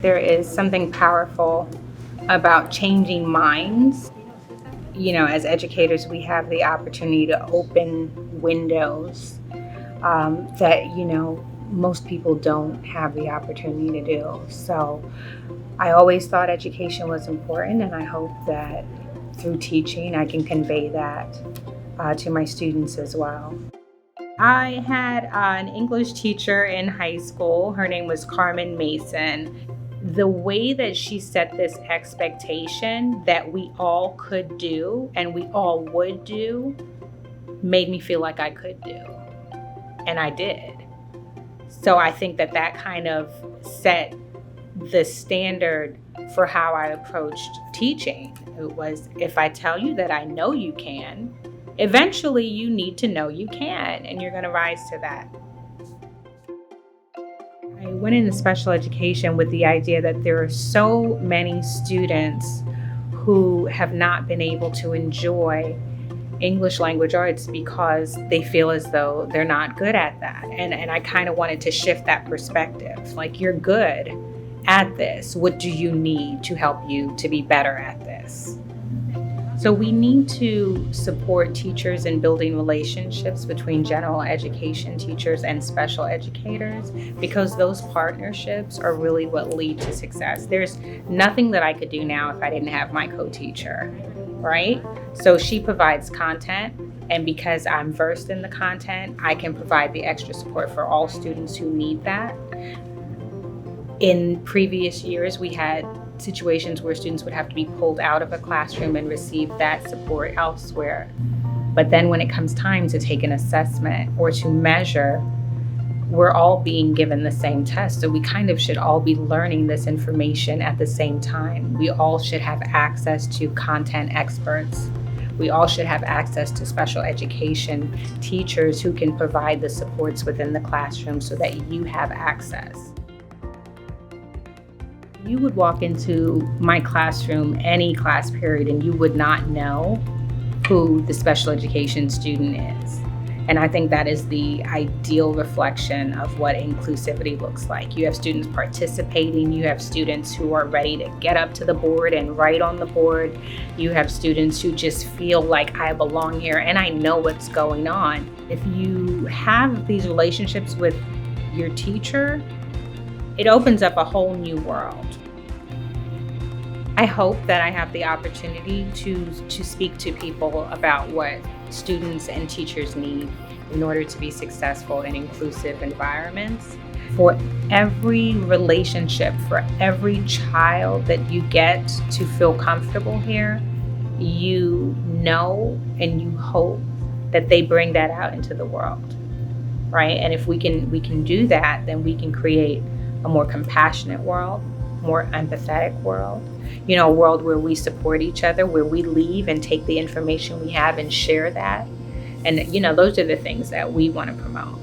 There is something powerful about changing minds. As educators, we have the opportunity to open windows that most people don't have the opportunity to do. So I always thought education was important, and I hope that through teaching, I can convey that to my students as well. I had an English teacher in high school. Her name was Carmen Mason. The way that she set this expectation that we all could do and we all would do made me feel like I could do. And I did. So I think that kind of set the standard for how I approached teaching. It was, if I tell you that I know you can, eventually you need to know you can, and you're going to rise to that. I went into special education with the idea that there are so many students who have not been able to enjoy English language arts because they feel as though they're not good at that. And I kind of wanted to shift that perspective. Like, you're good at this. What do you need to help you to be better at this? So we need to support teachers in building relationships between general education teachers and special educators, because those partnerships are really what lead to success. There's nothing that I could do now if I didn't have my co-teacher, right? So she provides content, and because I'm versed in the content, I can provide the extra support for all students who need that. In previous years, we had situations where students would have to be pulled out of a classroom and receive that support elsewhere. But then when it comes time to take an assessment or to measure, we're all being given the same test. So we kind of should all be learning this information at the same time. We all should have access to content experts. We all should have access to special education teachers who can provide the supports within the classroom so that you have access. You would walk into my classroom, any class period, and you would not know who the special education student is. And I think that is the ideal reflection of what inclusivity looks like. You have students participating, you have students who are ready to get up to the board and write on the board. You have students who just feel like, I belong here and I know what's going on. If you have these relationships with your teacher, it opens up a whole new world. I hope that I have the opportunity to speak to people about what students and teachers need in order to be successful in inclusive environments. For every relationship, for every child that you get to feel comfortable here, you know and you hope that they bring that out into the world, right? And if we can do that, then we can create a more compassionate world, more empathetic world, a world where we support each other, where we leave and take the information we have and share that. And those are the things that we want to promote.